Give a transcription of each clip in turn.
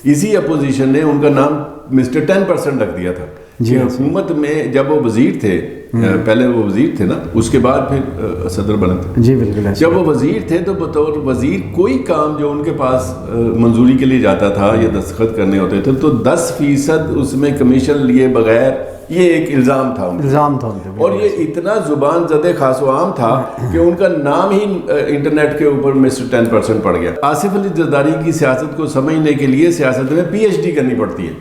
اسی اپوزیشن نے ان کا نام مسٹر 10% رکھ دیا تھا کہ حکومت میں جب وہ وزیر تھے، پہلے وہ وزیر تھے نا، اس کے بعد پھر صدر بنے تھے. جی بالکل. جب وہ وزیر تھے تو بطور وزیر کوئی کام جو ان کے پاس منظوری کے لیے جاتا تھا یا دستخط کرنے ہوتے تھے تو 10% اس میں کمیشن لیے بغیر، یہ ایک الزام تھا اور یہ اتنا زبان زدہ خاص و عام تھا کہ ان کا نام ہی انٹرنیٹ کے اوپر مسٹر 10% پڑ گیا. آصف علی زرداری کی سیاست کو سمجھنے کے لیے سیاست میں PhD کرنی پڑتی ہے.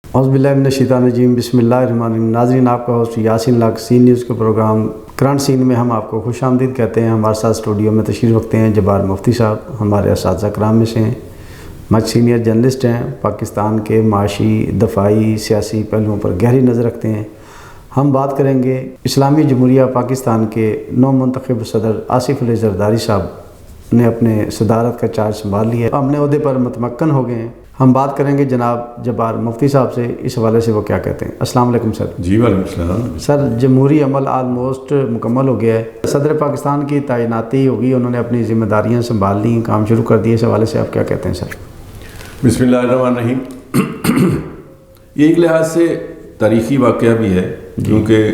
اعوذ باللہ من الشیطان الرجیم، بسم اللہ الرحمن الرحیم. ناظرین، آپ کا ہوسٹ یاسین لاکھ سی نیوز کے پروگرام کرنٹ سین میں ہم آپ کو خوش آمدید کہتے ہیں. ہمارے ساتھ اسٹوڈیو میں تشریف رکھتے ہیں جبار مفتی صاحب، ہمارے اساتذہ کرام میں سے ہیں، مچ سینئر جرنلسٹ ہیں، پاکستان کے معاشی، دفاعی، سیاسی پہلوؤں پر گہری نظر رکھتے ہیں. ہم بات کریں گے اسلامی جمہوریہ پاکستان کے نو منتخب صدر آصف علی زرداری صاحب نے اپنے صدارت کا چارج سنبھال لیا ہے، اپنے عہدے پر متمکن ہو گئے ہیں. ہم بات کریں گے جناب جبار مفتی صاحب سے، اس حوالے سے وہ کیا کہتے ہیں. السلام علیکم سر. جی وعلیکم السلام. سر، جمہوری عمل آلموسٹ مکمل ہو گیا ہے، صدر پاکستان کی تعیناتی ہوگی، انہوں نے اپنی ذمہ داریاں سنبھال لی، کام شروع کر دیے، اس حوالے سے آپ کیا کہتے ہیں سر؟ بسم اللہ الرحمن الرحیم. یہ ایک لحاظ سے تاریخی واقعہ بھی ہے کیونکہ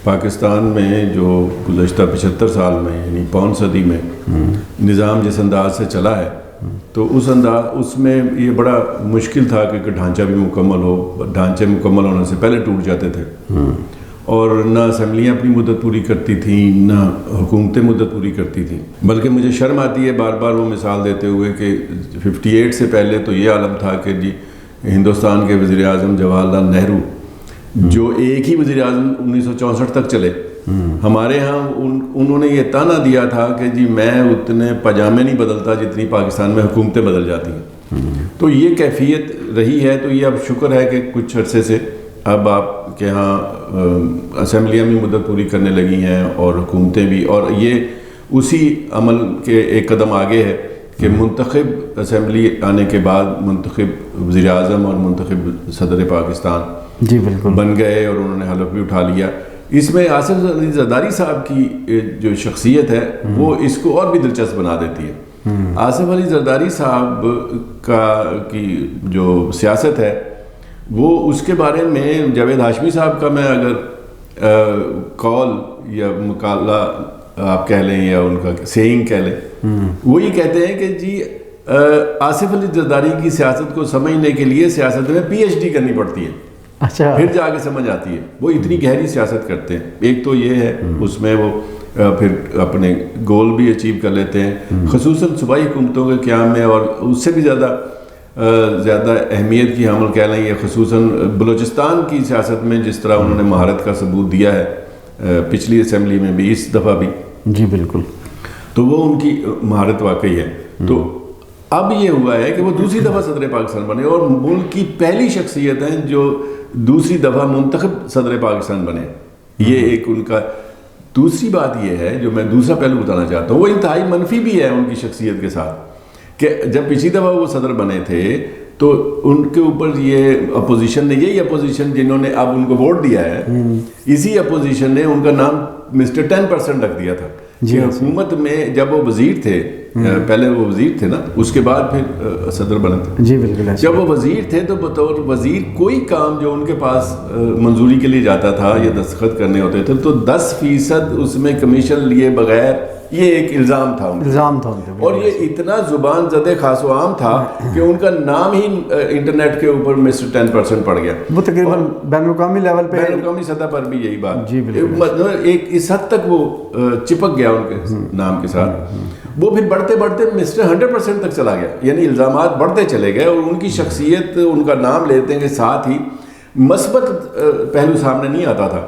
پاکستان میں جو گزشتہ 75 سال میں یعنی پون صدی میں نظام جس انداز سے چلا ہے تو اس میں یہ بڑا مشکل تھا کہ ڈھانچہ بھی مکمل ہو. ڈھانچے مکمل ہونے سے پہلے ٹوٹ جاتے تھے اور نہ اسمبلیاں اپنی مدت پوری کرتی تھیں، نہ حکومتیں مدت پوری کرتی تھیں. بلکہ مجھے شرم آتی ہے بار بار وہ مثال دیتے ہوئے کہ 58 سے پہلے تو یہ عالم تھا کہ جی ہندوستان کے وزیر اعظم جواہر لال نہرو جو ایک ہی وزیر اعظم 1964 تک چلے، ہمارے ہاں انہوں نے یہ تانا دیا تھا کہ جی میں اتنے پاجامے نہیں بدلتا جتنی پاکستان میں حکومتیں بدل جاتی ہیں. تو یہ کیفیت رہی ہے. تو یہ اب شکر ہے کہ کچھ عرصے سے اب آپ کے ہاں اسمبلیاں بھی مدت پوری کرنے لگی ہیں اور حکومتیں بھی، اور یہ اسی عمل کے ایک قدم آگے ہے کہ منتخب اسمبلی آنے کے بعد منتخب وزیر اعظم اور منتخب صدر پاکستان جی بالکل بن گئے اور انہوں نے حلف بھی اٹھا لیا. اس میں آصف علی زرداری صاحب کی جو شخصیت ہے وہ اس کو اور بھی دلچسپ بنا دیتی ہے. آصف علی زرداری صاحب کی جو سیاست ہے وہ اس کے بارے میں جاوید ہاشمی صاحب کا میں اگر قول یا مقالہ آپ کہہ لیں یا ان کا سیئنگ کہہ لیں، وہ یہ کہتے ہیں کہ جی آصف علی زرداری کی سیاست کو سمجھنے کے لیے سیاست میں PhD کرنی پڑتی ہے. اچھا، پھر جا کے سمجھ آتی ہے. وہ اتنی گہری سیاست کرتے ہیں. ایک تو یہ ہے اس میں وہ پھر اپنے گول بھی اچیو کر لیتے ہیں، خصوصاً صوبائی حکومتوں کے قیام میں، اور اس سے بھی زیادہ اہمیت کی حامل کہہ لیں یہ خصوصاً بلوچستان کی سیاست میں جس طرح انہوں نے مہارت کا ثبوت دیا ہے پچھلی اسمبلی میں بھی، اس دفعہ بھی. جی بالکل. تو وہ ان کی مہارت واقعی ہے. تو اب یہ ہوا ہے کہ وہ دوسری دفعہ صدر پاکستان بنے اور ملک کی پہلی شخصیت ہیں جو دوسری دفعہ منتخب صدر پاکستان بنے. یہ ایک ان کا. دوسری بات یہ ہے جو میں دوسرا پہلو بتانا چاہتا ہوں، وہ انتہائی منفی بھی ہے ان کی شخصیت کے ساتھ کہ جب پچھلی دفعہ وہ صدر بنے تھے تو ان کے اوپر یہ اپوزیشن نے، یہی اپوزیشن جنہوں نے اب ان کو ووٹ دیا ہے، اسی اپوزیشن نے ان کا نام مسٹر 10% رکھ دیا تھا. کہ حکومت میں جب وہ وزیر تھے، پہلے وہ وزیر تھے نا، اس کے بعد پھر صدر بنے تھے. جی بالکل. جب وہ وزیر تھے تو بطور وزیر کوئی کام جو ان کے پاس منظوری کے لیے جاتا تھا یا دستخط کرنے ہوتے تھے تو 10% اس میں کمیشن لیے بغیر، یہ ایک الزام تھا اور یہ اتنا زبان زدہ خاص و عام تھا کہ ان کا نام ہی انٹرنیٹ کے اوپر مسٹر 10% پڑ گیا. وہ تقریباً بین الاقوامی لیول پہ، بین الاقوامی سطح پر بھی یہی بات. جی بالکل. ایک اس حد تک وہ چپک گیا ان کے نام کے ساتھ. وہ پھر بڑھتے بڑھتے مسٹر 100% تک چلا گیا، یعنی الزامات بڑھتے چلے گئے اور ان کی شخصیت، ان کا نام لیتے ہیں ساتھ ہی مثبت پہلو سامنے نہیں آتا تھا.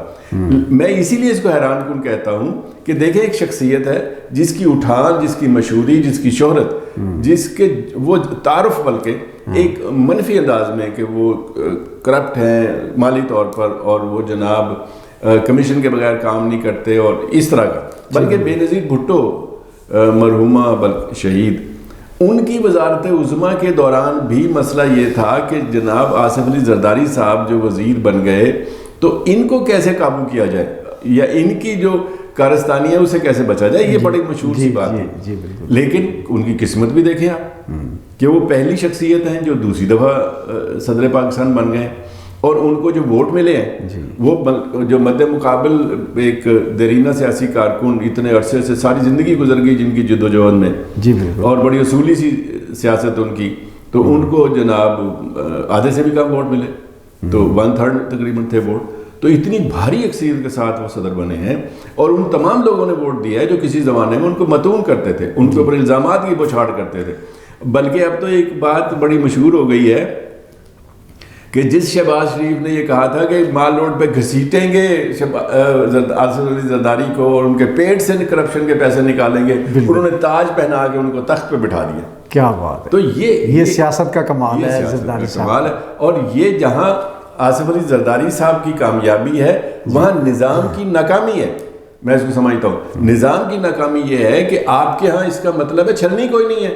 میں اسی لیے اس کو حیران کن کہتا ہوں کہ دیکھیں ایک شخصیت ہے جس کی اٹھان، جس کی مشہوری، جس کی شہرت، جس کے وہ تعارف بلکہ ایک منفی انداز میں کہ وہ کرپٹ ہیں مالی طور پر اور وہ جناب کمیشن کے بغیر کام نہیں کرتے اور اس طرح کا. بلکہ بے نظیر بھٹو مرحومہ شہید، ان کی وزارت عظمیٰ کے دوران بھی مسئلہ یہ تھا کہ جناب آصف علی زرداری صاحب جو وزیر بن گئے تو ان کو کیسے قابو کیا جائے یا ان کی جو کارستانی ہے اسے کیسے بچا جائے. یہ بڑی مشہور سی بات ہے. لیکن ان کی قسمت بھی دیکھیں آپ، کہ وہ پہلی شخصیت ہیں جو دوسری دفعہ صدر پاکستان بن گئے، اور ان کو جو ووٹ ملے ہیں وہ جو مد مقابل ایک دیرینہ سیاسی کارکن اتنے عرصے سے ساری زندگی گزر گئی جن کی جد و جہد میں، اور بڑی اصولی سی سیاست ان کی، تو ان کو جناب آدھے سے بھی کم ووٹ ملے، تو 1/3 تقریباً تھے ووٹ، تو اتنی بھاری اکثریت کے ساتھ وہ صدر بنے ہیں، اور ان تمام لوگوں نے ووٹ دیا ہے جو کسی زمانے میں ان کو متون کرتے تھے، ان کے اوپر الزامات کی بوچھاڑ کرتے تھے۔ بلکہ اب تو ایک بات بڑی مشہور ہو گئی ہے کہ جس شہباز شریف نے یہ کہا تھا کہ مال روڈ پہ گھسیٹیں گے آصف علی زرداری کو اور ان کے پیٹ سے کرپشن کے پیسے نکالیں گے، انہوں نے تاج پہنا کے ان کو تخت پہ بٹھا دیا۔ کیا بات ہے! تو یہ سیاست کا کمال ہے، زرداری کمال ہے۔ اور یہ جہاں آصف علی زرداری صاحب کی کامیابی ہے وہاں نظام کی ناکامی ہے، میں اس کو سمجھتا ہوں۔ نظام کی ناکامی یہ ہے کہ آپ کے ہاں اس کا مطلب ہے چھلنی کوئی نہیں ہے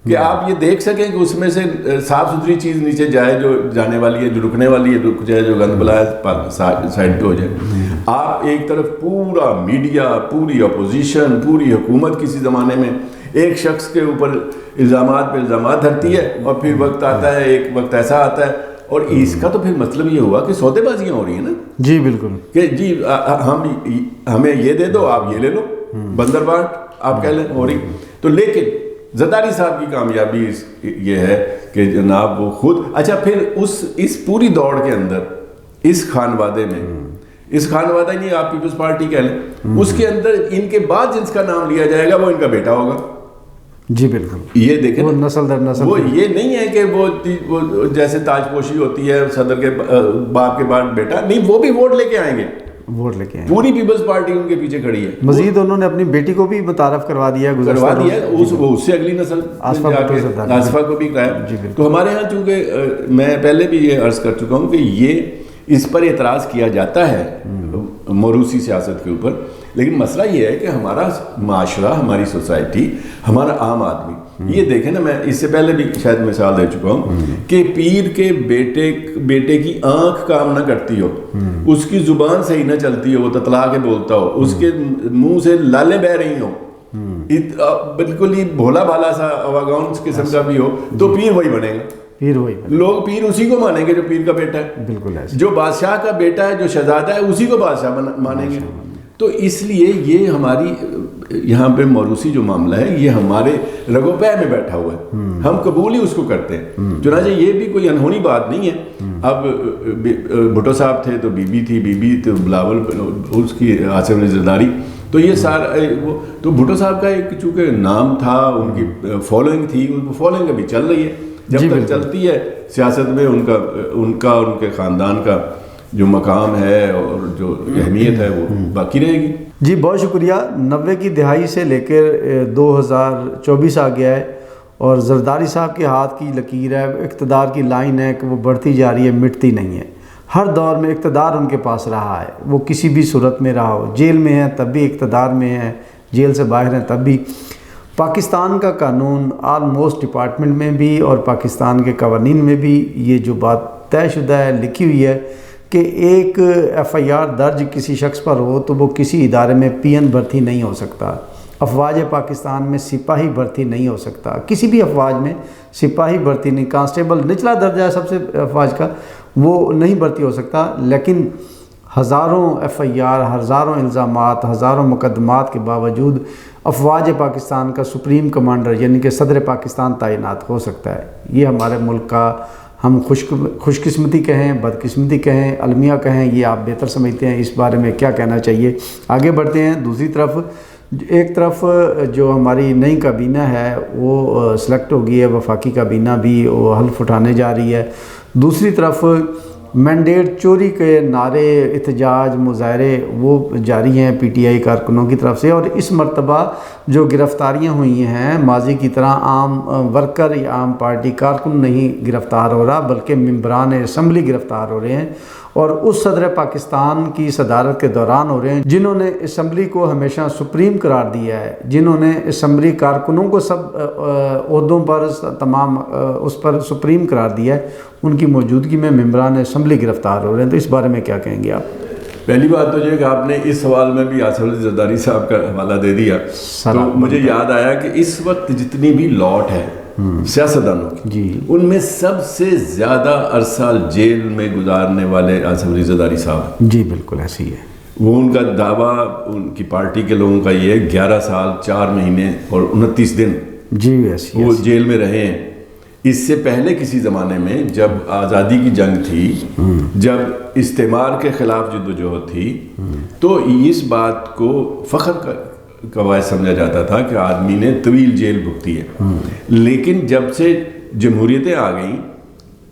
کہ آپ یہ دیکھ سکیں کہ اس میں سے صاف ستھری چیز نیچے جائے، جو جانے والی ہے، جو رکنے والی ہے رک جائے، جو گند بلا ہے سائڈ پہ ہو جائے۔ آپ ایک طرف پورا میڈیا، پوری اپوزیشن، پوری حکومت کسی زمانے میں ایک شخص کے اوپر الزامات پہ الزامات دھرتی ہے، اور پھر وقت آتا ہے، ایک وقت ایسا آتا ہے، اور اس کا تو پھر مطلب یہ ہوا کہ سودے بازیاں ہو رہی ہیں نا۔ جی بالکل، کہ جی ہمیں یہ دے دو، آپ یہ لے لو، بندر بانٹ آپ کہہ لیں ہو رہی۔ تو لیکن زرداری صاحب کی کامیابی یہ ہے کہ جناب وہ خود، اچھا پھر اس پوری دوڑ کے اندر اس خانوادے میں، اس خانوادہ نہیں آپ پیپلز پارٹی کہہ لیں، اس کے اندر ان کے بعد جس کا نام لیا جائے گا وہ ان کا بیٹا ہوگا۔ جی بالکل، یہ دیکھیں وہ نسل در نسل، وہ یہ نہیں ہے کہ وہ جیسے تاج پوشی ہوتی ہے صدر کے باپ کے بعد بیٹا، نہیں، وہ بھی ووٹ لے کے آئیں گے، ووٹ لے کے آئیں، پوری پیپلز پارٹی ان کے پیچھے کھڑی ہے۔ مزید انہوں نے اپنی بیٹی کو بھی متعارف کروا دیا، اس سے اگلی نسل آصفہ کو بھی کرایا۔ تو ہمارے ہاں چونکہ میں پہلے بھی یہ عرض کر چکا ہوں کہ یہ اس پر اعتراض کیا جاتا ہے موروثی سیاست کے اوپر، لیکن مسئلہ یہ ہے کہ ہمارا معاشرہ، ہماری سوسائٹی، ہمارا عام آدمی، یہ دیکھیں نا، میں اس سے پہلے بھی شاید مثال دے چکا ہوں کہ پیر کے بیٹے کی آنکھ کام نہ کرتی ہو، اس کی زبان صحیح نہ چلتی ہو، وہ تتلا کے بولتا ہو، اس کے منہ سے لالیں بہ رہی ہوں، بالکل ہی بھولا بھالا سا اواگاؤن قسم کا بھی ہو، تو پیر وہی بنے گا، لوگ پیر اسی کو مانیں گے جو پیر کا بیٹا ہے، بالکل جو بادشاہ کا بیٹا ہے، جو شہزادہ ہے، اسی کو بادشاہ مانیں گے۔ تو اس لیے یہ ہماری یہاں پہ موروثی جو معاملہ ہے یہ ہمارے رگو پہ میں بیٹھا ہوا ہے، ہم قبول ہی اس کو کرتے ہیں۔ چنانچہ یہ بھی کوئی انہونی بات نہیں ہے۔ اب بھٹو صاحب تھے تو بی بی تھی، بی بی تو بلاول، اس کی آصف علی زرداری، تو یہ سارا تو بھٹو صاحب کا ایک چونکہ نام تھا، ان کی فالوئنگ تھی، ان فالوئنگ ابھی چل رہی ہے، جب تک چلتی ہے سیاست میں ان کا اور ان کے خاندان کا جو مقام ہے اور جو اہمیت ہے وہ باقی رہے گی۔ جی بہت شکریہ۔ 90 کی دہائی سے لے کر 2024 آ گیا ہے، اور زرداری صاحب کے ہاتھ کی لکیر ہے، اقتدار کی لائن ہے کہ وہ بڑھتی جا رہی ہے، مٹتی نہیں ہے۔ ہر دور میں اقتدار ان کے پاس رہا ہے، وہ کسی بھی صورت میں رہا ہو، جیل میں ہیں تب بھی اقتدار میں ہیں، جیل سے باہر ہیں تب بھی۔ پاکستان کا قانون آلموسٹ ڈپارٹمنٹ میں بھی اور پاکستان کے قوانین میں بھی یہ جو بات طے شدہ ہے، لکھی ہوئی ہے کہ ایک FIR درج کسی شخص پر ہو تو وہ کسی ادارے میں PN بھرتی نہیں ہو سکتا، افواج پاکستان میں سپاہی بھرتی نہیں ہو سکتا، کسی بھی افواج میں سپاہی بھرتی نہیں، کانسٹیبل نچلا درجہ ہے سب سے افواج کا، وہ نہیں بھرتی ہو سکتا۔ لیکن ہزاروں FIR، ہزاروں الزامات، ہزاروں مقدمات کے باوجود افواج پاکستان کا سپریم کمانڈر یعنی کہ صدر پاکستان تعینات ہو سکتا ہے۔ یہ ہمارے ملک کا، ہم خوش قسمتی کہیں، بدقسمتی کہیں، المیہ کہیں، یہ آپ بہتر سمجھتے ہیں، اس بارے میں کیا کہنا چاہیے۔ آگے بڑھتے ہیں۔ دوسری طرف ایک طرف جو ہماری نئی کابینہ ہے وہ سلیکٹ ہو گئی ہے، وفاقی کابینہ بھی وہ حلف اٹھانے جا رہی ہے۔ دوسری طرف مینڈیٹ چوری کے نعرے، احتجاج، مظاہرے وہ جاری ہیں PTI کارکنوں کی طرف سے، اور اس مرتبہ جو گرفتاریاں ہوئی ہیں ماضی کی طرح عام ورکر یا عام پارٹی کارکن نہیں گرفتار ہو رہا، بلکہ ممبران اسمبلی گرفتار ہو رہے ہیں، اور اس صدر پاکستان کی صدارت کے دوران ہو رہے ہیں جنہوں نے اسمبلی کو ہمیشہ سپریم قرار دیا ہے، جنہوں نے اسمبلی کارکنوں کو سب عہدوں پر تمام اس پر سپریم قرار دیا ہے، ان کی موجودگی میں ممبران اسمبلی گرفتار ہو رہے ہیں۔ تو اس بارے میں کیا کہیں گے آپ؟ پہلی بات تو یہ کہ آپ نے اس سوال میں بھی آصف علی زرداری صاحب کا حوالہ دے دیا، تو مجھے یاد آیا کہ اس وقت جتنی بھی لاٹ ہے سیاستدانوں کی جی، ان میں سب سے زیادہ عرصہ جیل میں گزارنے والے آصف علی زرداری صاحب. جی بالکل ایسی ہے. وہ ان کا دعویٰ ان کی پارٹی کے لوگوں کا یہ ہے 11 سال 4 مہینے اور 29 دن جی ایسی وہ جیل میں رہے ہیں. اس سے پہلے کسی زمانے میں جب آزادی کی جنگ تھی, جب استعمار کے خلاف جدوجہد تھی, تو اس بات کو فخر کا باعث سمجھا جاتا تھا کہ آدمی نے طویل جیل بھگتی ہے. لیکن جب سے جمہوریتیں آ گئیں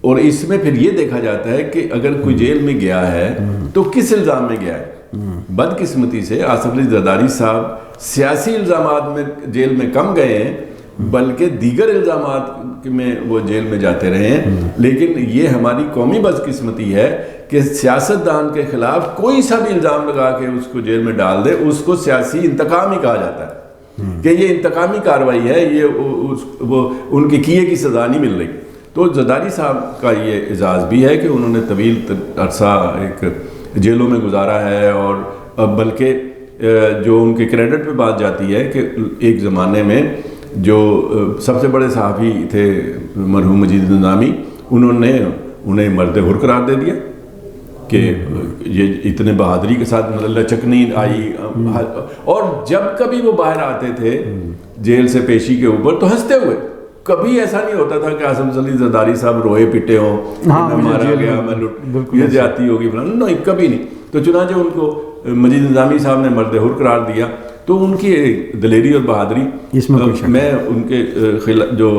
اور اس میں پھر یہ دیکھا جاتا ہے کہ اگر کوئی جیل میں گیا ہے تو کس الزام میں گیا ہے. بدقسمتی سے آصف علی زرداری صاحب سیاسی الزامات میں جیل میں کم گئے ہیں, بلکہ دیگر الزامات میں وہ جیل میں جاتے رہے ہیں. لیکن یہ ہماری قومی بدقسمتی ہے کہ سیاستدان کے خلاف کوئی سا بھی الزام لگا کے اس کو جیل میں ڈال دے, اس کو سیاسی انتقام ہی کہا جاتا ہے کہ یہ انتقامی کارروائی ہے, یہ وہ ان کے کیے کی سزا نہیں مل رہی. تو زرداری صاحب کا یہ اعزاز بھی ہے کہ انہوں نے طویل عرصہ ایک جیلوں میں گزارا ہے, اور بلکہ جو ان کے کریڈٹ پہ بات جاتی ہے کہ ایک زمانے میں جو سب سے بڑے صحافی تھے مرحوم مجید نظامی, انہوں نے انہیں مرد حر قرار دے دیا کہ یہ اتنے بہادری کے ساتھ لچک نہیں آئی. اور جب کبھی وہ باہر آتے تھے جیل سے پیشی کے اوپر تو ہنستے ہوئے, کبھی ایسا نہیں ہوتا تھا کہ آصف علی زرداری صاحب روئے پٹے ہوں, میں مارا گیا, میں یہ جاتی ہوگی, نہیں کبھی نہیں. تو چنانچہ ان کو مجید نظامی صاحب نے مرد حر قرار دیا. تو ان کی دلیری اور بہادری, میں ان کے جو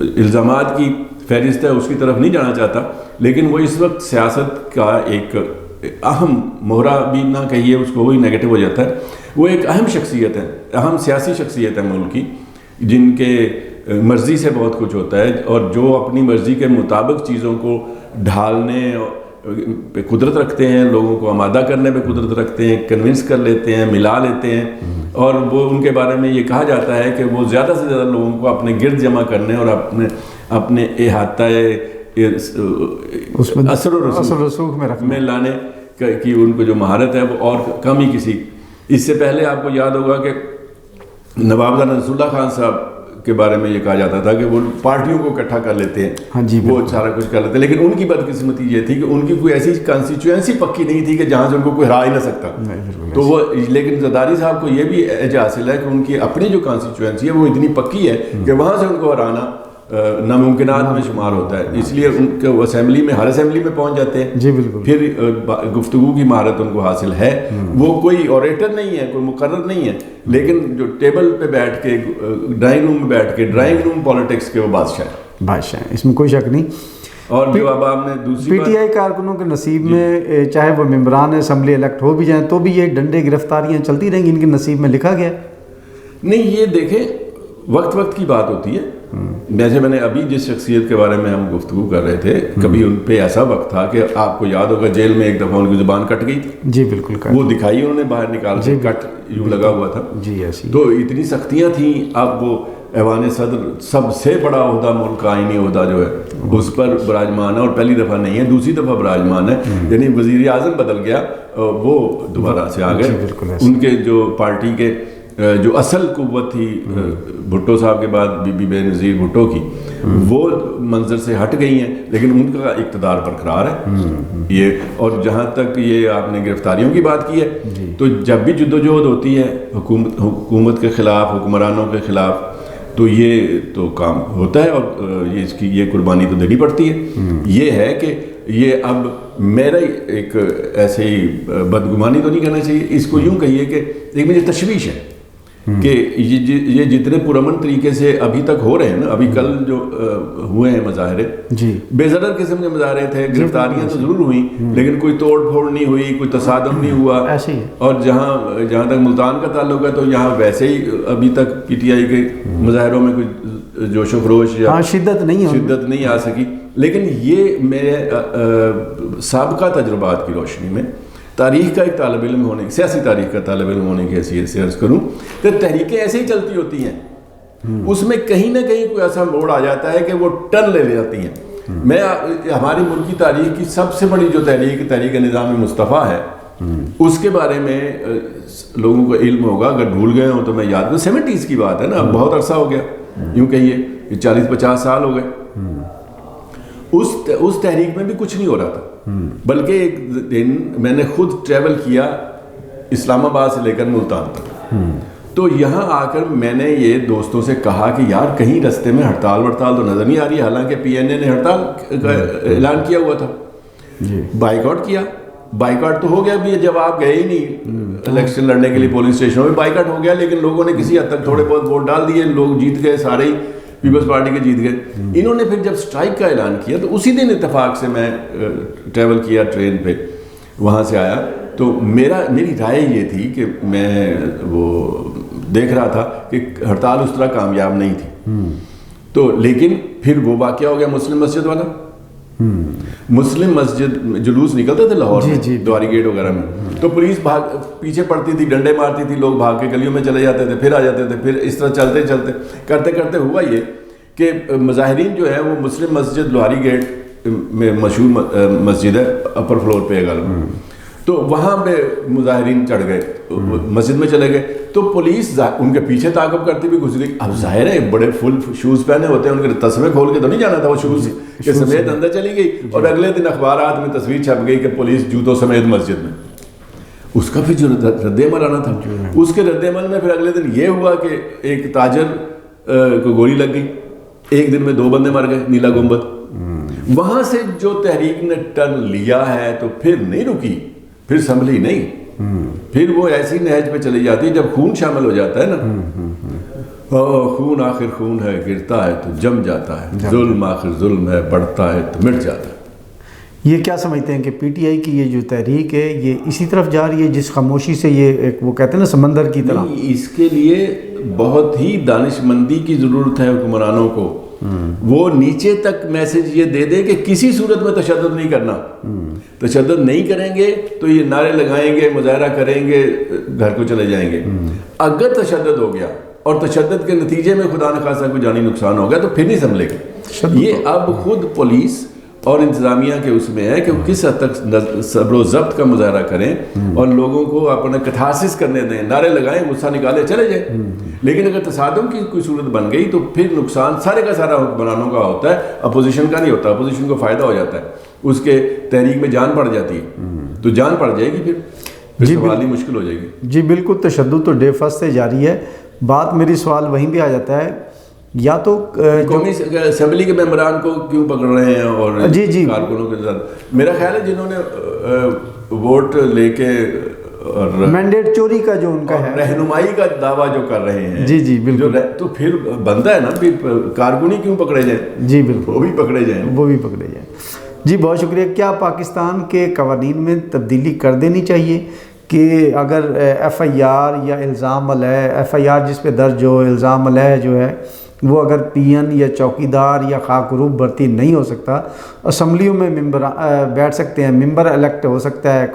الزامات کی فہرست ہے اس کی طرف نہیں جانا چاہتا, لیکن وہ اس وقت سیاست کا ایک اہم مہرہ بھی نہ کہیے اس کو, وہی نیگیٹو ہو جاتا ہے. وہ ایک اہم شخصیت ہے, اہم سیاسی شخصیت ہے ملک کی, جن کے مرضی سے بہت کچھ ہوتا ہے, اور جو اپنی مرضی کے مطابق چیزوں کو ڈھالنے پہ قدرت رکھتے ہیں, لوگوں کو آمادہ کرنے پہ قدرت رکھتے ہیں, کنونس کر لیتے ہیں, ملا لیتے ہیں. اور وہ ان کے بارے میں یہ کہا جاتا ہے کہ وہ زیادہ سے زیادہ لوگوں کو اپنے گرد جمع کرنے اور اپنے احاطۂ اثر و رسوخ میں لانے کی ان کو جو مہارت ہے وہ اور کم ہی کسی. اس سے پہلے آپ کو یاد ہوگا کہ نواب نصر اللہ خان صاحب کے بارے میں یہ کہا جاتا تھا کہ وہ پارٹیوں کو اکٹھا کر لیتے ہیں, وہ سارا کچھ کر لیتے ہیں. لیکن ان کی بدقسمتی یہ تھی کہ ان کی کوئی ایسی کانسٹیچوئنسی پکی نہیں تھی کہ جہاں سے ان کو کوئی ہرا ہی نہ سکتا. تو وہ, لیکن زرداری صاحب کو یہ بھی ایج حاصل ہے کہ ان کی اپنی جو کانسٹیچوئنسی ہے وہ اتنی پکی ہے کہ وہاں سے ان کو ہرانا ناممکنات میں شمار ہوتا ہے. اس لیے ان کے اسمبلی میں, ہر اسمبلی میں پہنچ جاتے ہیں. جی بالکل. پھر گفتگو کی مہارت ان کو حاصل ہے. وہ کوئی اوریٹر نہیں ہے, کوئی مقرر نہیں ہے, لیکن جو ٹیبل پہ بیٹھ کے, ڈرائنگ روم میں بیٹھ کے, ڈرائنگ روم پالیٹکس کے وہ بادشاہ ہیں, اس میں کوئی شک نہیں. اور جو اب آپ نے دوسری پی ٹی آئی کارکنوں کے نصیب میں چاہے وہ ممبران اسمبلی الیکٹ ہو بھی جائیں تو بھی یہ ڈنڈے گرفتاریاں چلتی رہیں گی, ان کے نصیب میں لکھا گیا نہیں. یہ دیکھیں وقت کی بات ہوتی ہے. جیسے میں نے ابھی جس شخصیت کے بارے میں ہم گفتگو کر رہے تھے, کبھی ان پہ ایسا وقت تھا کہ آپ کو یاد ہوگا جیل میں ایک دفعہ ان کی زبان کٹ گئی تھی. جی بالکل. وہ دکھائی انہوں نے باہر نکال کے, کٹ یوں لگا ہوا تھا. جی ایسی. تو اتنی سختیاں تھیں. اب وہ ایوان صدر, سب سے بڑا عہدہ ملک کا آئینی عہدہ جو ہے اس پر براجمان ہے, اور پہلی دفعہ نہیں ہے, دوسری دفعہ براجمان ہے. یعنی وزیر اعظم بدل گیا, وہ دوبارہ سے آ گئے. ان کے جو پارٹی کے جو اصل قوت تھی بھٹو صاحب کے بعد بی بی بے نظیر بھٹو کی, وہ منظر سے ہٹ گئی ہیں, لیکن ان کا اقتدار برقرار ہے. یہ, اور جہاں تک یہ آپ نے گرفتاریوں کی بات کی ہے, تو جب بھی جدوجہد ہوتی ہے حکومت کے خلاف, حکمرانوں کے خلاف, تو یہ تو کام ہوتا ہے, اور یہ اس کی یہ قربانی تو دینی پڑتی ہے. یہ ہے کہ یہ اب میرا ایک ایسے ہی بدگمانی تو نہیں کرنا چاہیے, اس کو یوں کہیے کہ ایک مجھے تشویش ہے کہ یہ جتنے پرامن طریقے سے ابھی تک ہو رہے ہیں نا, ابھی کل جو ہوئے ہیں مظاہرے, بے ضرر قسم کے مظاہرے تھے, گرفتاریاں تو ضرور ہوئیں لیکن کوئی توڑ پھوڑ نہیں ہوئی, کوئی تصادم نہیں ہوا. اور جہاں تک ملتان کا تعلق ہے تو یہاں ویسے ہی ابھی تک پی ٹی آئی کے مظاہروں میں کوئی جوش و خروش یا شدت نہیں آ سکی. لیکن یہ میرے سابقہ تجربات کی روشنی میں تاریخ کا ایک طالب علم ہونے, سیاسی تاریخ کا طالب علم ہونے کی حیثیت سے عرض کروں کہ تحریکیں ایسے ہی چلتی ہوتی ہیں, اس میں کہیں نہ کہیں کوئی ایسا موڑ آ جاتا ہے کہ وہ ٹرن لے جاتی ہیں. میں ہماری ملک کی تاریخ کی سب سے بڑی جو تحریک نظام مصطفیٰ ہے, اس کے بارے میں لوگوں کو علم ہوگا, اگر بھول گئے ہوں تو میں یاد کروں, 70s کی بات ہے نا, بہت عرصہ ہو گیا, یوں کہیے یہ 40-50 سال ہو گئے. اس تحریک میں بھی کچھ نہیں ہو رہا تھا, بلکہ ایک دن میں نے خود ٹریول کیا اسلام آباد سے لے کر ملتان تک. تو یہاں آ کر میں نے یہ دوستوں سے کہا کہ یار کہیں رستے میں ہڑتال تو نظر نہیں آ رہی, حالانکہ PNA نے ہڑتال کا اعلان کیا ہوا تھا. بائیکاٹ کیا, بائیکاٹ تو ہو گیا بھی جب آپ گئے ہی نہیں الیکشن لڑنے کے لیے پولنگ اسٹیشنوں میں, بائیکاٹ ہو گیا, لیکن لوگوں نے کسی حد تک تھوڑے بہت ووٹ ڈال دیے, لوگ جیت گئے, سارے ہی پیپلز پارٹی کے جیت گئے. انہوں نے پھر جب اسٹرائک کا اعلان کیا تو اسی دن اتفاق سے میں ٹریول کیا ٹرین پہ, وہاں سے آیا. تو میری رائے یہ تھی کہ میں وہ دیکھ رہا تھا کہ ہڑتال اس طرح کامیاب نہیں تھی. تو لیکن پھر وہ واقعہ ہو گیا مسلم مسجد والا. مسلم مسجد جلوس نکلتے تھے لاہور میں دواری گیٹ وغیرہ میں, تو پولیس پیچھے پڑتی تھی, ڈنڈے مارتی تھی, لوگ بھاگ کے گلیوں میں چلے جاتے تھے, پھر آ جاتے تھے. پھر اس طرح چلتے کرتے کرتے ہوا یہ کہ مظاہرین جو ہے وہ مسلم مسجد لوہاری گیٹ میں مشہور مسجد ہے, اپر فلور پہ اگر, تو وہاں پہ مظاہرین چڑھ گئے, مسجد میں چلے گئے. تو پولیس ان کے پیچھے تعاقب کرتی بھی گزری. اب ظاہر ہے بڑے فل شوز پہنے ہوتے ہیں, ان کے تسمے کھول کے تو نہیں جانا تھا, وہ شوز کے سمیت اندر چلی گئی. اور اگلے دن اخبارات میں تصویر چھپ گئی کہ پولیس جوتوں سمیت مسجد میں. اس کا پھر جو رد عمل آنا تھا, اس کے رد عمل میں پھر اگلے دن یہ ہوا کہ ایک تاجر کو گولی لگ گئی, ایک دن میں 2 بندے مر گئے نیلا گنبد. وہاں سے جو تحریک نے ٹرن لیا ہے تو پھر نہیں رکی, پھر سنبھلی نہیں, پھر وہ ایسی نہج پہ چلی جاتی ہے. جب خون شامل ہو جاتا ہے نا, خون آخر خون ہے, گرتا ہے تو جم جاتا ہے, ظلم آخر ظلم ہے, بڑھتا ہے تو مٹ جاتا ہے. یہ کیا سمجھتے ہیں کہ PTI کی یہ جو تحریک ہے یہ اسی طرف جا رہی ہے جس خاموشی سے یہ ایک وہ کہتے ہیں نا سمندر کی طرح؟ اس کے لیے بہت ہی دانش مندی کی ضرورت ہے حکمرانوں کو. وہ نیچے تک میسج یہ دے دے کہ کسی صورت میں تشدد نہیں کرنا. تشدد نہیں کریں گے تو یہ نعرے لگائیں گے, مظاہرہ کریں گے, گھر کو چلے جائیں گے. اگر تشدد ہو گیا اور تشدد کے نتیجے میں خدا نخواستہ کوئی جانی نقصان ہو گیا تو پھر نہیں سنبھلے گا. یہ اب خود پولیس اور انتظامیہ کے اس میں ہے کہ وہ کس حد تک صبر و ضبط کا مظاہرہ کریں اور لوگوں کو اپنا کتھارسس کرنے دیں, نعرے لگائیں, غصہ نکالے, چلے جائیں. لیکن اگر تصادم کی کوئی صورت بن گئی تو پھر نقصان سارے کا سارا حکمرانوں کا ہوتا ہے, اپوزیشن کا نہیں ہوتا. اپوزیشن کو فائدہ ہو جاتا ہے, اس کے تحریک میں جان پڑ جاتی ہے, تو جان پڑ جائے گی پھر سنبھالنی مشکل ہو جائے گی. جی بالکل, تشدد تو ڈے فرسٹ سے جاری ہے. بات میری سوال وہیں بھی آ جاتا ہے, یا تو قومی اسمبلی کے ممبران کو کیوں پکڑ رہے ہیں اور کارکنوں کے ساتھ, میرا خیال ہے جنہوں نے ووٹ لے کے اور مینڈیٹ چوری کا جو ان کا ہے, رہنمائی کا دعویٰ جو کر رہے ہیں, جی بالکل, تو پھر بنتا ہے نا پھر کارکنی کیوں پکڑے جائیں. جی بالکل, وہ بھی پکڑے جائیں. جی بہت شکریہ. کیا پاکستان کے قوانین میں تبدیلی کر دینی چاہیے کہ اگر FIR یا الزام علیہ, FIR جس پہ درج ہو, الزام علیہ جو ہے وہ اگر PN یا چوکیدار یا خاک روب بھرتی نہیں ہو سکتا, اسمبلیوں میں ممبر بیٹھ سکتے ہیں, ممبر الیکٹ ہو سکتا ہے,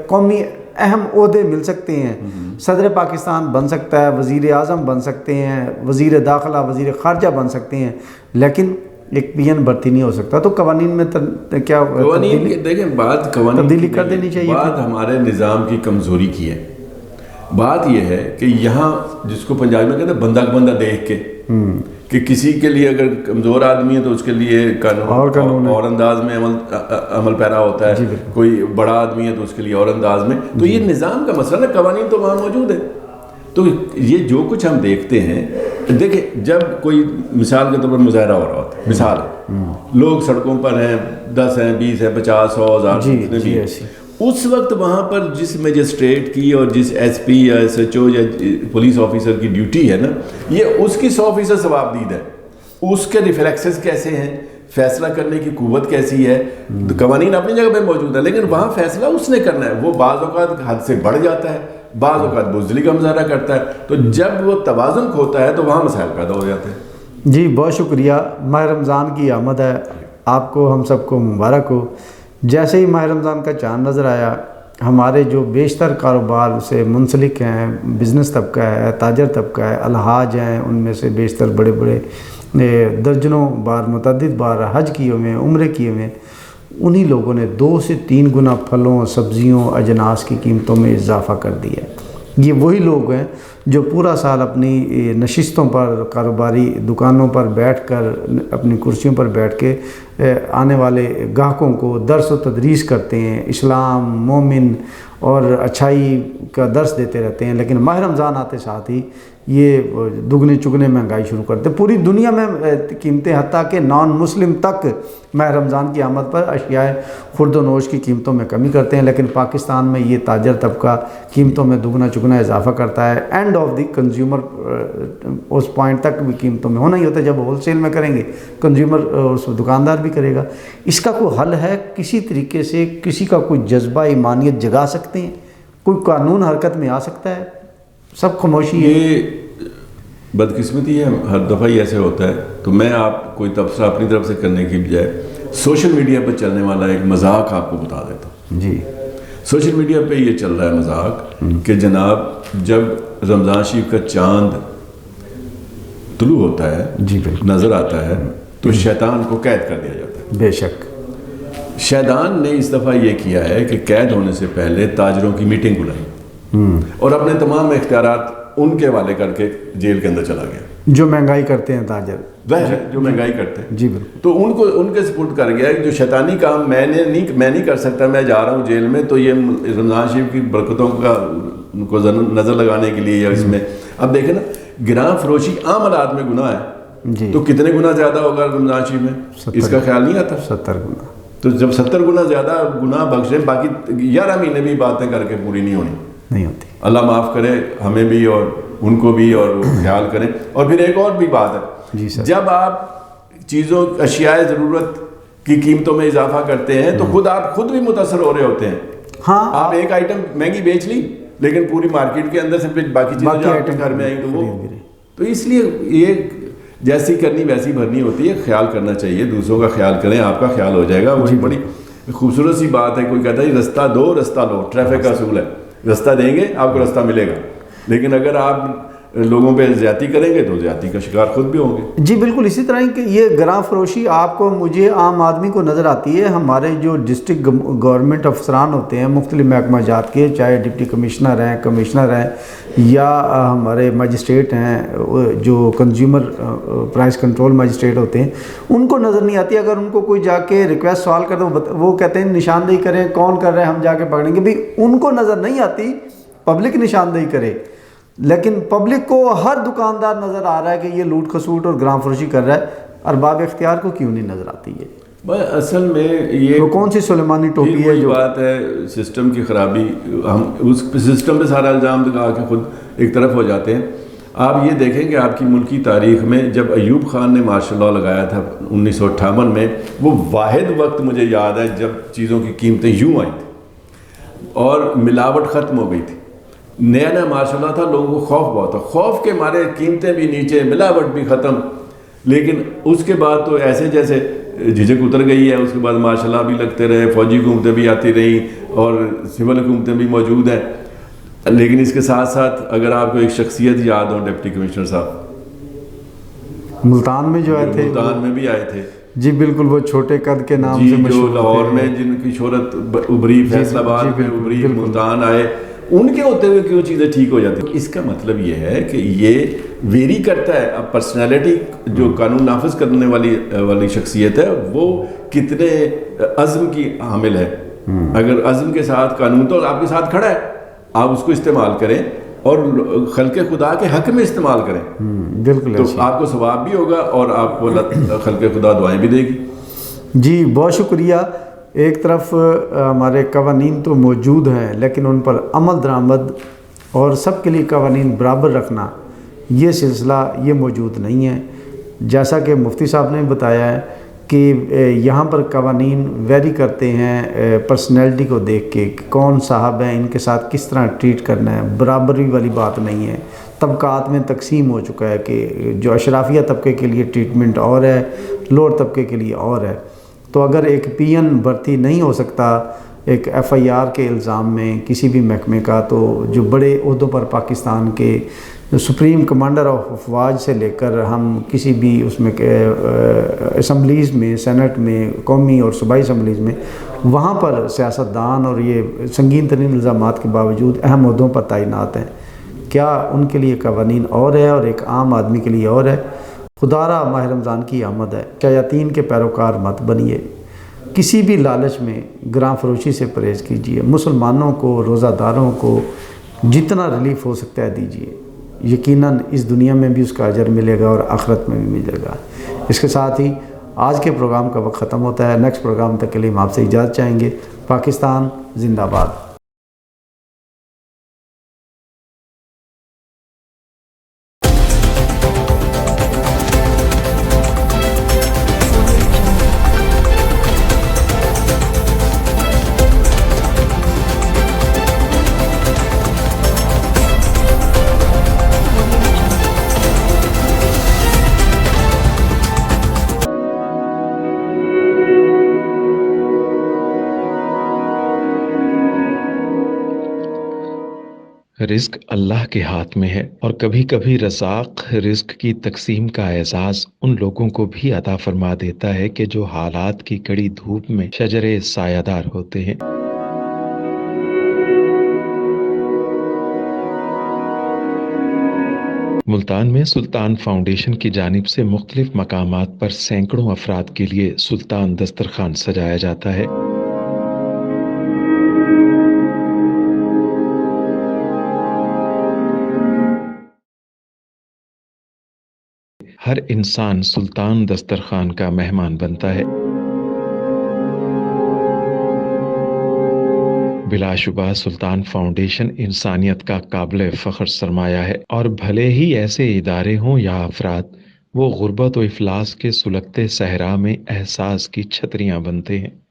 قومی اہم عہدے مل سکتے ہیں, صدر پاکستان بن سکتا ہے, وزیر اعظم بن سکتے ہیں, وزیر داخلہ, وزیر خارجہ بن سکتے ہیں, لیکن ایک PN بھرتی نہیں ہو سکتا. تو قوانین میں کیا قوانین دیکھیں, بات قوانین تبدیلی کر دینی چاہیے. بات ہمارے نظام کی کمزوری کی ہے. بات یہ ہے کہ یہاں جس کو پنجاب میں کہتے ہیں بندہ کا بندہ دیکھ کے, کہ کسی کے لیے اگر کمزور آدمی ہے تو اس کے لیے قانون اور انداز میں عمل پیرا ہوتا ہے, کوئی بڑا آدمی ہے تو اس کے لیے اور انداز میں. تو یہ نظام کا مسئلہ ہے, قوانین تو وہاں موجود ہے. تو یہ جو کچھ ہم دیکھتے ہیں, دیکھیں جب کوئی مثال کے طور پر مظاہرہ ہو رہا ہوتا ہے, مثال لوگ سڑکوں پر ہیں, 10 ہیں, 20 ہیں, 50, 100, 1000, اس وقت وہاں پر جس مجسٹریٹ کی اور جس SP یا SHO یا پولیس آفیسر کی ڈیوٹی ہے نا, یہ اس کی 100% ثواب دید ہے. اس کے ریفلیکسز کیسے ہیں, فیصلہ کرنے کی قوت کیسی ہے. قوانین اپنی جگہ پہ موجود ہے, لیکن وہاں فیصلہ اس نے کرنا ہے. وہ بعض اوقات حد سے بڑھ جاتا ہے, بعض اوقات بزدلی کا مظاہرہ کرتا ہے. تو جب وہ توازن کھوتا ہے تو وہاں مسائل پیدا ہو جاتے ہیں. جی بہت شکریہ. ماہ رمضان کی آمد ہے, آپ کو ہم سب کو مبارک ہو. جیسے ہی ماہ رمضان کا چاند نظر آیا, ہمارے جو بیشتر کاروبار سے منسلک ہیں, بزنس طبقہ ہے, تاجر طبقہ ہے, الحاج ہیں, ان میں سے بیشتر بڑے بڑے درجنوں بار متعدد بار حج کیے ہوئے ہیں, عمرے کیے ہوئے ہیں, انہی لوگوں نے 2 سے 3 گنا پھلوں, سبزیوں, اجناس کی قیمتوں میں اضافہ کر دیا ہے. یہ وہی لوگ ہیں جو پورا سال اپنی نشستوں پر، کاروباری دکانوں پر بیٹھ کر، اپنی کرسیوں پر بیٹھ کے آنے والے گاہکوں کو درس و تدریس کرتے ہیں، اسلام، مومن اور اچھائی کا درس دیتے رہتے ہیں، لیکن ماہ رمضان آتے ساتھ ہی یہ دگنے چگنے مہنگائی شروع کرتے ہیں۔ پوری دنیا میں قیمتیں، حتیٰ کہ نان مسلم تک ماہ رمضان کی آمد پر اشیاء خورد و نوش کی قیمتوں میں کمی کرتے ہیں، لیکن پاکستان میں یہ تاجر طبقہ قیمتوں میں دگنا چگنا اضافہ کرتا ہے۔ اینڈ آف دی کنزیومر اس پوائنٹ تک بھی قیمتوں میں ہونا ہی ہوتا ہے، جب ہول سیل میں کریں گے کنزیومر اس دکاندار بھی کرے گا۔ اس کا کوئی حل ہے؟ کسی طریقے سے کسی کا کوئی جذبہ ایمانیت جگا سکتے ہیں؟ کوئی قانون حرکت میں آ سکتا ہے؟ سب خاموشی ہے۔ یہ بدقسمتی ہے، ہر دفعہ ہی ایسے ہوتا ہے۔ تو میں آپ کوئی تبصرہ اپنی طرف سے کرنے کی بجائے سوشل میڈیا پہ چلنے والا ایک مذاق آپ کو بتا دیتا ہوں۔ جی، سوشل میڈیا پہ یہ چل رہا ہے مذاق کہ جناب جب رمضان شریف کا چاند طلوع ہوتا ہے، جی بالکل، نظر آتا ہے، تو شیطان کو قید کر دیا جاتا ہے۔ بے شک۔ شیطان نے اس دفعہ یہ کیا ہے کہ قید ہونے سے پہلے تاجروں کی میٹنگ بلائی اور اپنے تمام اختیارات ان کے حوالے کر کے جیل کے اندر چلا گیا۔ جو مہنگائی کرتے ہیں تاجر، جو مہنگائی کرتے ہیں، جی بالکل، تو ان کے سپورٹ کر گیا کہ جو شیطانی کام میں نہیں کر سکتا، میں جا رہا ہوں جیل میں، تو یہ رمضان شریف کی برکتوں کا ان کو نظر لگانے کے لیے، یا اس میں اب دیکھیں نا، گراں فروشی عام حالات میں گناہ ہے، جی، تو کتنے گنا زیادہ ہوگا رمضان شریف میں؟ اس کا خیال نہیں آتا۔ 70 گنا۔ تو جب 70 گنا زیادہ گناہ بخشے، باقی 11 مہینے بھی باتیں کر کے پوری نہیں ہوتی۔ اللہ معاف کرے ہمیں بھی اور ان کو بھی، اور خیال کریں۔ اور پھر ایک اور بھی بات ہے، جی سر، جب آپ چیزوں اشیاء ضرورت کی قیمتوں میں اضافہ کرتے ہیں تو آپ خود بھی متاثر ہو رہے ہوتے ہیں۔ ہاں، آپ ایک آئٹم مہنگی بیچ لی، لیکن پوری مارکیٹ کے اندر سے پھر باقی چیزیں جو آپ کے گھر میں آئیں تو اس لیے یہ جیسی کرنی ویسی بھرنی ہوتی ہے۔ خیال کرنا چاہیے، دوسروں کا خیال کریں، آپ کا خیال ہو جائے گا۔ وہ بڑی خوبصورت سی بات ہے، کوئی کہتا ہے رستہ دو رستہ لو، ٹریفک کا اصول ہے، رستہ دیں گے آپ کو رستہ ملے گا، لیکن اگر آپ لوگوں پہ زیادتی کریں گے تو زیادتی کا شکار خود بھی ہوں گے۔ جی بالکل، اسی طرح کہ یہ گراں فروشی آپ کو، مجھے، عام آدمی کو نظر آتی ہے۔ ہمارے جو ڈسٹرکٹ گورنمنٹ افسران ہوتے ہیں مختلف محکمہ جات کے، چاہے ڈپٹی کمشنر ہیں، کمشنر ہیں، یا ہمارے مجسٹریٹ ہیں جو کنزیومر پرائس کنٹرول مجسٹریٹ ہوتے ہیں، ان کو نظر نہیں آتی۔ اگر ان کو کوئی جا کے ریکویسٹ سوال کر دو، وہ کہتے ہیں نشاندہی کریں، کون کر رہے ہیں، ہم جا کے پکڑیں گے۔ بھئی ان کو نظر نہیں آتی، پبلک نشاندہی کرے، لیکن پبلک کو ہر دکاندار نظر آ رہا ہے کہ یہ لوٹ کھسوٹ اور گراں فروشی کر رہا ہے، ارباب اختیار کو کیوں نہیں نظر آتی ہے؟ اصل میں یہ تو کون سی سلیمانی ٹوپی ہے جو بات ہے، سسٹم کی خرابی۔ ہم اس سسٹم پہ سارا الزام لگا کے خود ایک طرف ہو جاتے ہیں۔ آپ یہ دیکھیں کہ آپ کی ملکی تاریخ میں جب ایوب خان نے مارشل لاء لگایا تھا 1958 میں، وہ واحد وقت مجھے یاد ہے جب چیزوں کی قیمتیں یوں آئی تھیں اور ملاوٹ ختم ہو گئی تھی۔ نیا مارشل لاء تھا، لوگوں کو خوف بہت تھا، خوف کے مارے قیمتیں بھی نیچے، ملاوٹ بھی ختم۔ لیکن اس کے بعد تو ایسے جیسے جھجک اتر گئی ہے، اس کے بعد مارشل لاء بھی لگتے رہے، فوجی حکومتیں بھی آتی رہیں اور سول حکومتیں بھی موجود ہیں۔ لیکن اس کے ساتھ ساتھ اگر آپ کو ایک شخصیت یاد ہو، ڈپٹی کمشنر صاحب ملتان میں جو آئے تھے، ملتان میں بھی آئے تھے، جی بالکل، وہ چھوٹے قد کے نام سے جو مشہور لاہور میں جن کی شہرت ابری، فیصل آباد میں ابری، ملتان آئے، ان کے ہوتے ہوئے کیوں چیزیں ٹھیک ہو جاتی ہیں؟ اس کا مطلب یہ ہے کہ یہ ویری کرتا ہے۔ اب پرسنالٹی جو قانون نافذ کرنے والی شخصیت ہے، وہ کتنے عزم کی حامل ہے۔ اگر عزم کے ساتھ قانون تو آپ کے ساتھ کھڑا ہے، آپ اس کو استعمال کریں اور خلق خدا کے حق میں استعمال کریں، بالکل، تو آپ کو ثواب بھی ہوگا اور آپ کو خلق خدا دعائیں بھی دے گی۔ جی بہت شکریہ۔ ایک طرف ہمارے قوانین تو موجود ہیں، لیکن ان پر عمل درآمد اور سب کے لیے قوانین برابر رکھنا، یہ سلسلہ یہ موجود نہیں ہے۔ جیسا کہ مفتی صاحب نے بتایا ہے کہ یہاں پر قوانین ویری کرتے ہیں پرسنالٹی کو دیکھ کے، کون صاحب ہیں، ان کے ساتھ کس طرح ٹریٹ کرنا ہے، برابری والی بات نہیں ہے۔ طبقات میں تقسیم ہو چکا ہے کہ جو اشرافیہ طبقے کے لیے ٹریٹمنٹ اور ہے، لوور طبقے کے لیے اور ہے۔ تو اگر ایک پی این بھرتی نہیں ہو سکتا ایک ایف آئی آر کے الزام میں کسی بھی محکمے کا، تو جو بڑے عہدوں پر پاکستان کے سپریم کمانڈر آف افواج سے لے کر ہم کسی بھی اس میں اسمبلیز میں، سینٹ میں، قومی اور صوبائی اسمبلیز میں، وہاں پر سیاستدان اور یہ سنگین ترین الزامات کے باوجود اہم عہدوں پر تعینات ہیں۔ کیا ان کے لیے قوانین اور ہے اور ایک عام آدمی کے لیے اور ہے؟ خدارا ماہ رمضان کی آمد ہے، شیاطین کے پیروکار مت بنیے، کسی بھی لالچ میں گراں فروشی سے پرہیز کیجیے، مسلمانوں کو، روزہ داروں کو جتنا ریلیف ہو سکتا ہے دیجیے، یقیناً اس دنیا میں بھی اس کا اجر ملے گا اور آخرت میں بھی ملے گا۔ اس کے ساتھ ہی آج کے پروگرام کا وقت ختم ہوتا ہے۔ نیکسٹ پروگرام تک کے لیے ہم آپ سے اجازت چاہیں گے۔ پاکستان زندہ باد۔ رزق اللہ کے ہاتھ میں ہے، اور کبھی کبھی رزاق رزق کی تقسیم کا اعزاز ان لوگوں کو بھی عطا فرما دیتا ہے کہ جو حالات کی کڑی دھوپ میں شجرے سایہ دار ہوتے ہیں۔ ملتان میں سلطان فاؤنڈیشن کی جانب سے مختلف مقامات پر سینکڑوں افراد کے لیے سلطان دسترخوان سجایا جاتا ہے۔ ہر انسان سلطان دسترخوان کا مہمان بنتا ہے۔ بلا شبہ سلطان فاؤنڈیشن انسانیت کا قابل فخر سرمایہ ہے، اور بھلے ہی ایسے ادارے ہوں یا افراد، وہ غربت و افلاس کے سلگتے صحرا میں احساس کی چھتریاں بنتے ہیں۔